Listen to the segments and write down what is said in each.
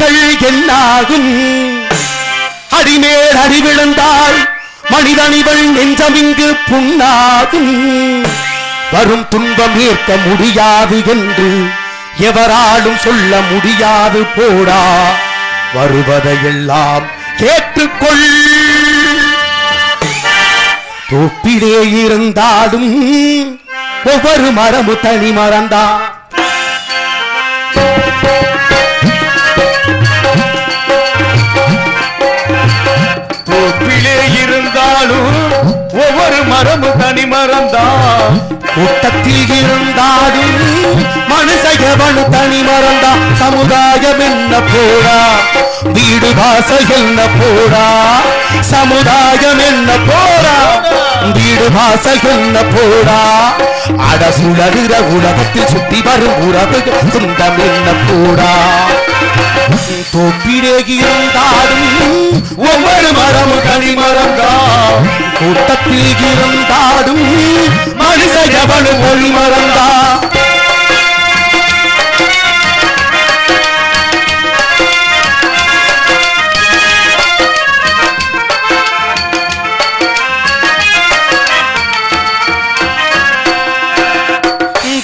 வினைகள் என்னாகும் அடிமேல் அறிவிழந்தால் மனிதனிவள் நெஞ்சமிங்கு புண்ணாகும் வரும் துன்பம் ஏற்க முடியாது என்று எவராலும் சொல்ல முடியாது போடா வருவதையெல்லாம் கேட்டுக்கொள் தோப்பிலே இருந்தாலும் ஒவ்வொரு மரமு தனி மறந்தா தோப்பிலே இருந்தாலும் ஒவ்வொரு மரமு தனி மறந்தா கூட்டத்தில் இருந்தாலும் மனுஷயவனு தனி மறந்தா சமுதாயம் என்ன போடா வீடு வாசல் என்ன போடா சமுதாயம் என்ன போடா வீடு வாசல் என்ன போடா அட சுழலுற உலகத்தில் சுற்றி வரும் உறவு சொந்தம் என்ன போடா தோப்பிலே இருந்தாலும் ஒவ்வொரு மரமும் தனி மறந்தா கூட்டத்தில் இருந்தாலும் மனுஷ எவனு மொழி மறந்தா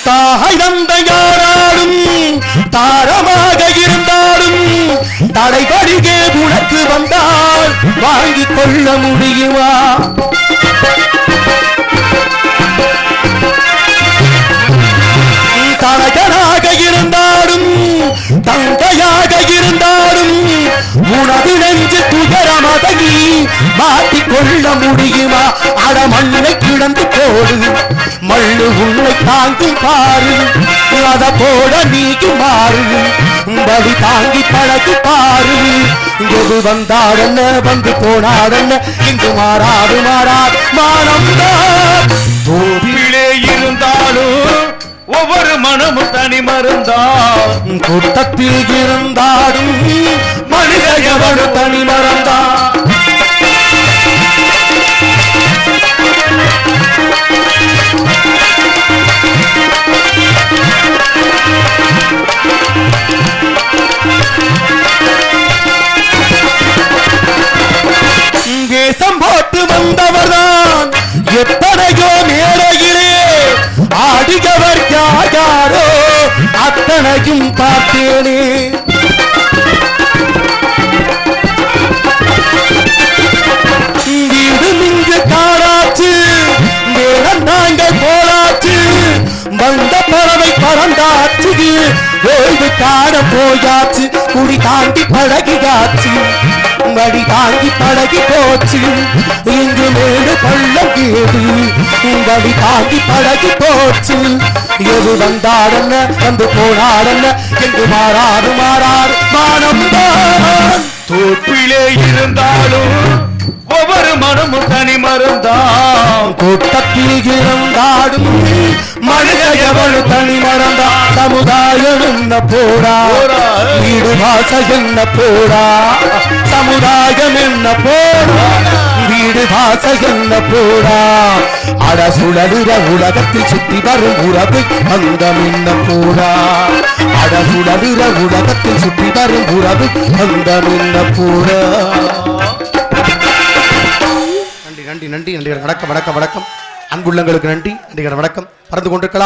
தாய் தந்தை யாராலும் தாரமாக இருந்தாலும் தடைபடிகே உனக்கு வந்தால் வாங்கிக் கொள்ள முடியுமா தனகனாக இருந்தாலும் தந்தையாக இருந்தாலும் உனது நெஞ்சு துயரமதகி மாற்றிக்கொள்ள முடியுமா அட மண்ணை கிடந்து போடு மண்ணு உன்னை தாங்கும் பாரு அத போட நீக்கு மாறு பலி தாங்கி பழகு பாரு எது வந்தாடன்ன வந்து போனாடன்ன இங்கு மாறாது மாறாது மானம்தான் தோவிலே இருந்தாலும் ஒவ்வொரு மனமும் தனி மறந்தா கூட்டத்தில் இருந்தாலும் மனித எவனு தனி மறந்தா வேஷம் போட்டு வந்தவர்தான் எத்தனையோ மேடையிலே ஆடுகவர் யாரோ அத்தனையும் பார்த்தேனே வீடு நின்று காணாச்சு நேரம் நாங்கள் போலாச்சு வந்த பறவை பறந்தாச்சு ஓய்வு காண போயாச்சு குடி தாண்டி பழகியாச்சு வடி தாங்கி பழகி போச்சு இங்கு மேடு பள்ளம் கேடு வடி தாங்கி பழகி போச்சு எது வந்தாடன்ன வந்து போனாடன்ன எங்கு மாறாது மாறாது மானம்தான் தோப்பிலே இருந்தாலும் ஒவ்வொரு மனமும் தனி மறந்தான் கூட்டத்தில் இருந்தாடும் மனித எவனு தனி மறந்தா சமுதாயம் என்ன போடா வீடு வாசல் என்ன போடா சமுதாயம் என்ன போடா வீடு வாசல் என்ன போடா அட சுழலுற உலகத்தில் சுற்றி வரும் உறவு அந்தம் என்ன போடா அட சுழலுற உலகத்தில் சுற்றி வரும் உறவு அந்தம் என்ன போடா நன்றி நன்றி நன்றி நன்றி வணக்கம் வணக்கம் வணக்கம் அன்புள்ளங்களுக்கு நன்றி நன்றி வணக்கம் பறந்து கொண்டிருக்கலாம்.